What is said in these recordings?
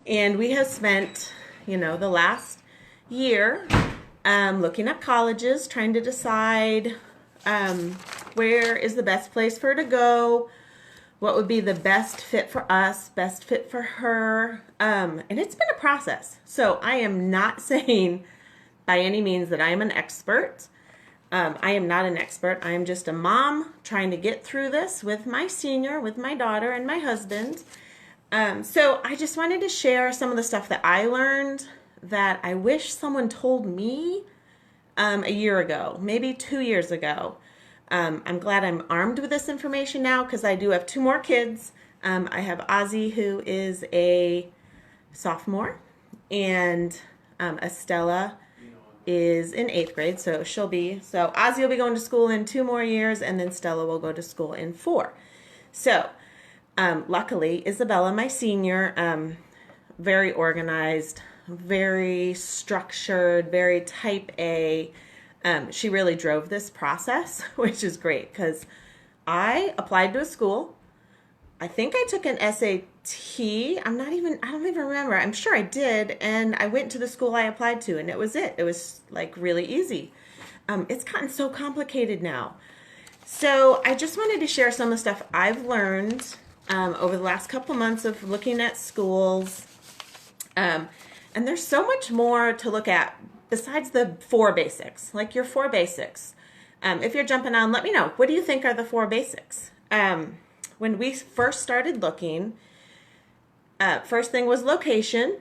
And we have spent, the last year looking at colleges, trying to decide where is the best place for her to go, what would be the best fit for us, best fit for her. And it's been a process. So I am not saying by any means that I am an expert. I am not an expert. I am just a mom trying to get through this with my senior, with my daughter and my husband. So I just wanted to share some of the stuff that I learned that I wish someone told me a year ago, maybe 2 years ago. I'm glad I'm armed with this information now because I do have 2 more kids. I have Ozzy, who is a sophomore, and Estella is in 8th grade, so Ozzy will be going to school in 2 more years, and then Stella will go to school in 4. So luckily, Isabella, my senior, very organized, very structured, very type A. She really drove this process, which is great because I applied to a school. I think I took an SAT. I don't even remember. I'm sure I did. And I went to the school I applied to, and it was it. It was like really easy. It's gotten so complicated now. So I just wanted to share some of the stuff I've learned over the last couple months of looking at schools. And there's so much more to look at besides the 4 basics, like your 4 basics. If you're jumping on, let me know. What do you think are the 4 basics? When we first started looking, first thing was location.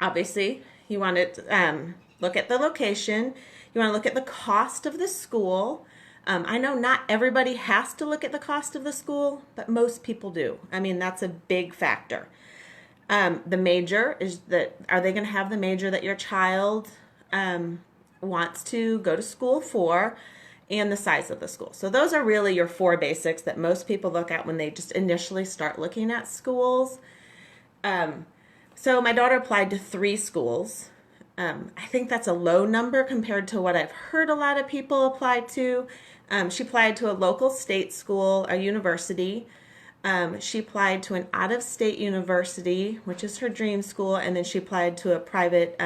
Obviously, you want to look at the location. You want to look at the cost of the school. I know not everybody has to look at the cost of the school, but most people do. I mean, that's a big factor. The major is that, are they going to have the major that your child wants to go to school for, and the size of the school. So those are really your 4 basics that most people look at when they just initially start looking at schools. So my daughter applied to 3 schools. I think that's a low number compared to what I've heard a lot of people apply to. She applied to a local state school, a university. She applied to an out-of-state university, which is her dream school, and then she applied to a private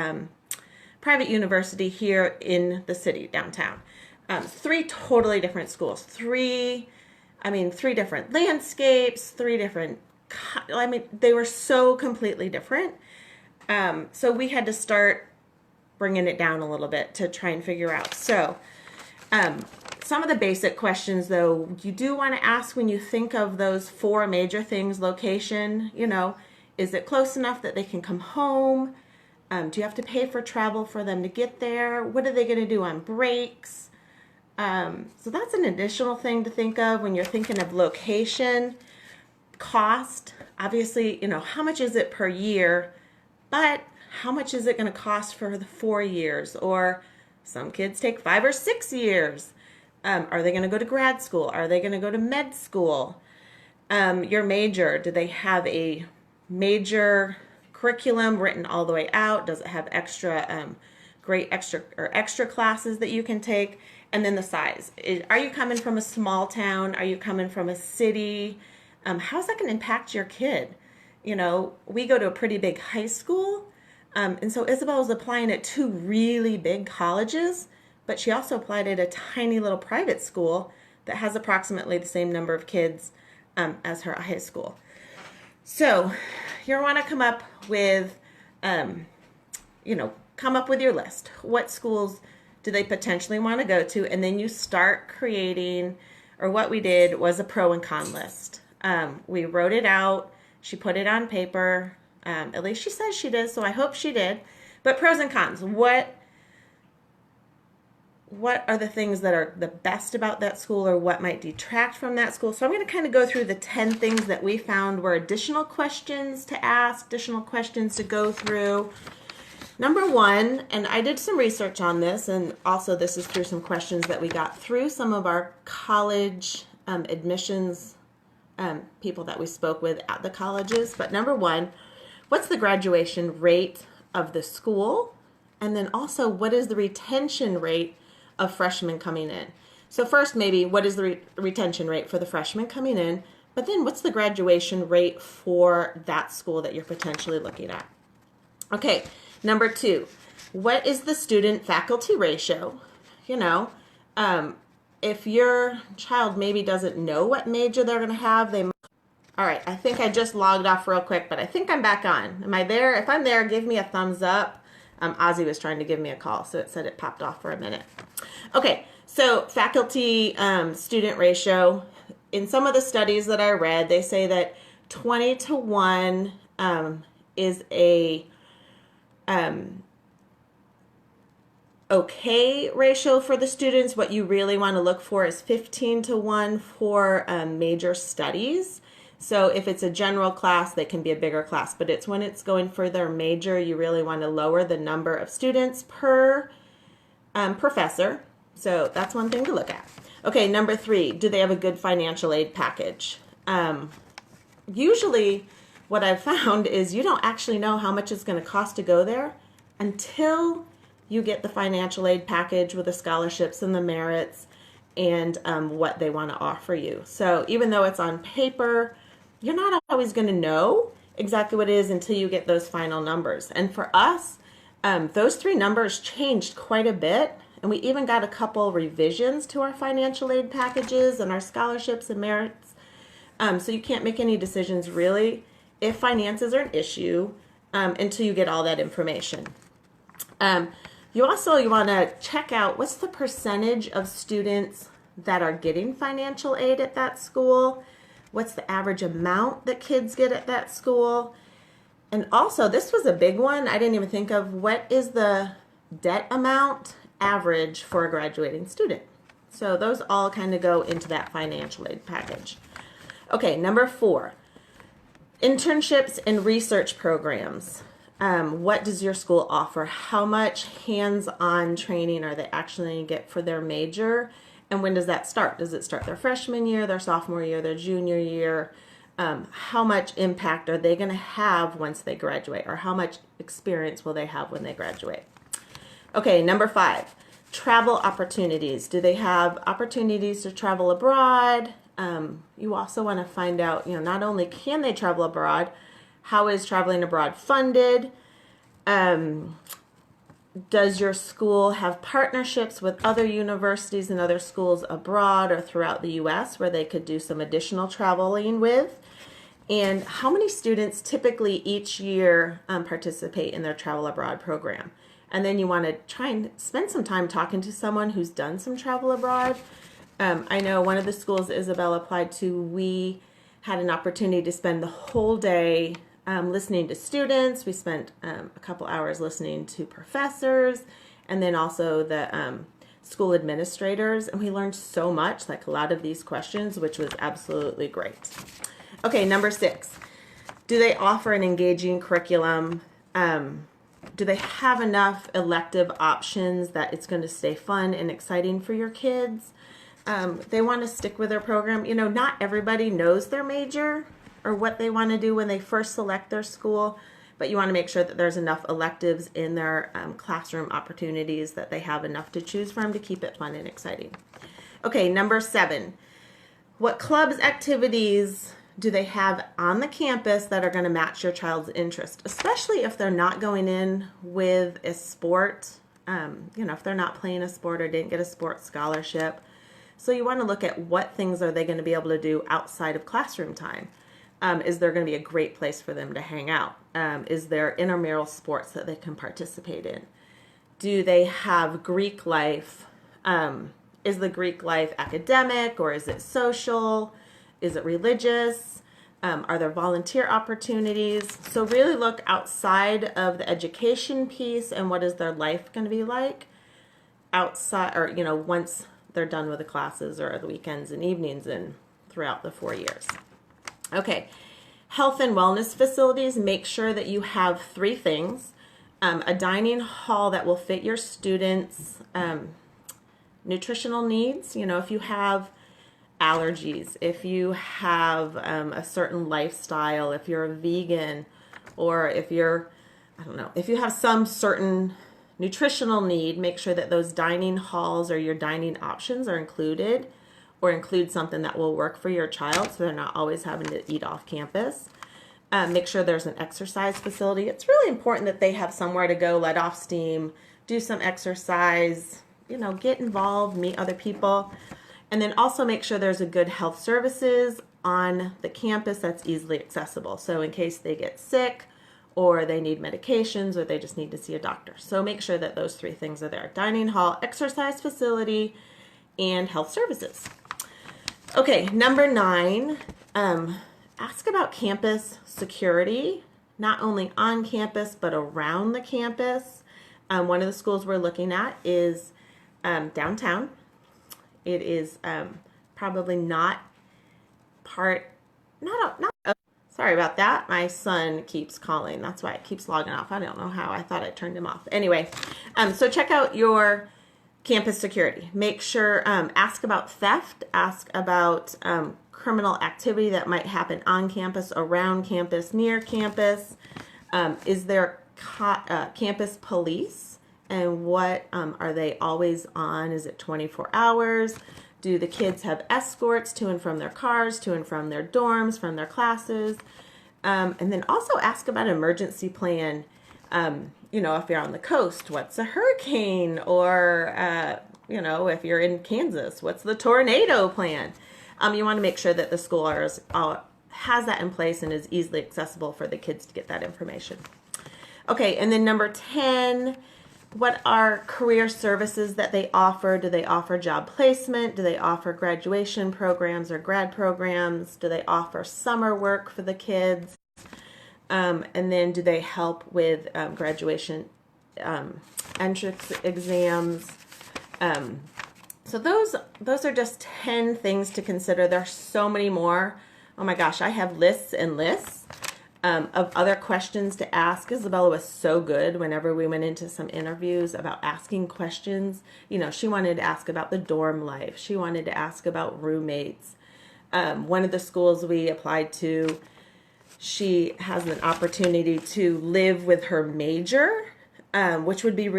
university here in the city, downtown. 3 totally different schools. 3 different landscapes, 3 different, they were so completely different. So we had to start bringing it down a little bit to try and figure out. So some of the basic questions, though, you do want to ask when you think of those 4 major things. Location, is it close enough that they can come home? Do you have to pay for travel for them to get there? What are they going to do on breaks? So that's an additional thing to think of when you're thinking of location. Cost, obviously, how much is it per year, but how much is it going to cost for the 4 years? Or some kids take 5 or 6 years. Are they going to go to grad school? Are they going to go to med school? Your major, do they have a major curriculum written all the way out? Does it have extra classes that you can take? And then the size. Are you coming from a small town? Are you coming from a city? How's that going to impact your kid? We go to a pretty big high school. And so Isabel was applying at 2 really big colleges, but she also applied at a tiny little private school that has approximately the same number of kids as her high school. So you want to come up with, your list. What schools do they potentially want to go to? And then you start creating, or what we did was a pro and con list. We wrote it out. She put it on paper. At least she says she did, so I hope she did. But pros and cons. What are the things that are the best about that school, or what might detract from that school? So I'm going to kind of go through the 10 things that we found were additional questions to ask, additional questions to go through. Number 1, and I did some research on this, and also this is through some questions that we got through some of our college admissions people that we spoke with at the colleges. But number 1, what's the graduation rate of the school? And then also, what is the retention rate of freshmen coming in? So first, maybe, what is the retention rate for the freshmen coming in? But then what's the graduation rate for that school that you're potentially looking at? Okay, number 2, what is the student faculty ratio? You know, if your child maybe doesn't know what major they're going to have, they might. All right, I think I just logged off real quick, but I think I'm back on. Am I there? If I'm there, give me a thumbs up. Ozzy was trying to give me a call, so it said it popped off for a minute. Okay, so faculty student ratio. In some of the studies that I read, they say that 20 to 1 is a okay ratio for the students. What you really want to look for is 15 to 1 for major studies. So if it's a general class, they can be a bigger class, but it's when it's going for their major, you really want to lower the number of students per professor. So that's one thing to look at. Okay, number 3, do they have a good financial aid package? Usually what I've found is you don't actually know how much it's going to cost to go there until you get the financial aid package with the scholarships and the merits and what they want to offer you. So even though it's on paper, you're not always going to know exactly what it is until you get those final numbers. And for us, those 3 numbers changed quite a bit. And we even got a couple revisions to our financial aid packages and our scholarships and merits. So you can't make any decisions really if finances are an issue until you get all that information. You want to check out what's the percentage of students that are getting financial aid at that school. What's the average amount that kids get at that school? And also, this was a big one I didn't even think of. What is the debt amount average for a graduating student? So those all kind of go into that financial aid package. Okay, number 4, internships and research programs. What does your school offer? How much hands-on training are they actually going to get for their major? And when does that start? Does it start their freshman year, their sophomore year, their junior year? How much impact are they going to have once they graduate? Or how much experience will they have when they graduate? Okay, number 5, travel opportunities. Do they have opportunities to travel abroad? You also want to find out, not only can they travel abroad, how is traveling abroad funded? Does your school have partnerships with other universities and other schools abroad or throughout the U.S. where they could do some additional traveling with? And how many students typically each year participate in their travel abroad program? And then you want to try and spend some time talking to someone who's done some travel abroad. I know one of the schools Isabel applied to, we had an opportunity to spend the whole day listening to students. We spent a couple hours listening to professors and then also the school administrators. And we learned so much, like a lot of these questions, which was absolutely great. Okay, number 6, do they offer an engaging curriculum? Do they have enough elective options that it's going to stay fun and exciting for your kids? They want to stick with their program. Not everybody knows their major or what they want to do when they first select their school, but you want to make sure that there's enough electives in their classroom opportunities that they have enough to choose from to keep it fun and exciting. Okay, number 7, what clubs, activities do they have on the campus that are going to match your child's interest, especially if they're not going in with a sport, if they're not playing a sport or didn't get a sports scholarship. So you want to look at what things are they going to be able to do outside of classroom time. Is there going to be a great place for them to hang out? Is there intramural sports that they can participate in? Do they have Greek life? Is the Greek life academic or is it social? Is it religious? Are there volunteer opportunities? So really look outside of the education piece and what is their life going to be like outside, or once they're done with the classes or the weekends and evenings and throughout the 4 years. Okay, health and wellness facilities, make sure that you have 3 things. A dining hall that will fit your students' nutritional needs. If you have allergies, if you have a certain lifestyle, if you're a vegan, or if you have some certain nutritional need, make sure that those dining halls or your dining options are included. or include something that will work for your child so they're not always having to eat off campus. Make sure there's an exercise facility. It's really important that they have somewhere to go, let off steam, do some exercise, get involved, meet other people. And then also make sure there's a good health services on the campus that's easily accessible. So in case they get sick or they need medications or they just need to see a doctor. So make sure that those 3 things are there: dining hall, exercise facility, and health services. Okay, number 9, ask about campus security, not only on campus but around the campus. One of the schools we're looking at is downtown. It is probably not sorry about that. My son keeps calling. That's why it keeps logging off. I don't know how. I thought I turned him off. Anyway, so check out your campus security. Make sure, ask about theft, ask about criminal activity that might happen on campus, around campus, near campus. Is there campus police, and what are they always on? Is it 24 hours? Do the kids have escorts to and from their cars, to and from their dorms, from their classes? And then also ask about emergency plan. If you're on the coast, what's a hurricane? Or, if you're in Kansas, what's the tornado plan? You want to make sure that the school has that in place and is easily accessible for the kids to get that information. Okay, and then number 10, what are career services that they offer? Do they offer job placement? Do they offer graduation programs or grad programs? Do they offer summer work for the kids? And then do they help with graduation entrance exams? So those are just 10 things to consider. There are so many more. Oh my gosh, I have lists and lists of other questions to ask. Isabella was so good whenever we went into some interviews about asking questions. She wanted to ask about the dorm life. She wanted to ask about roommates. One of the schools we applied to, she has an opportunity to live with her major, which would be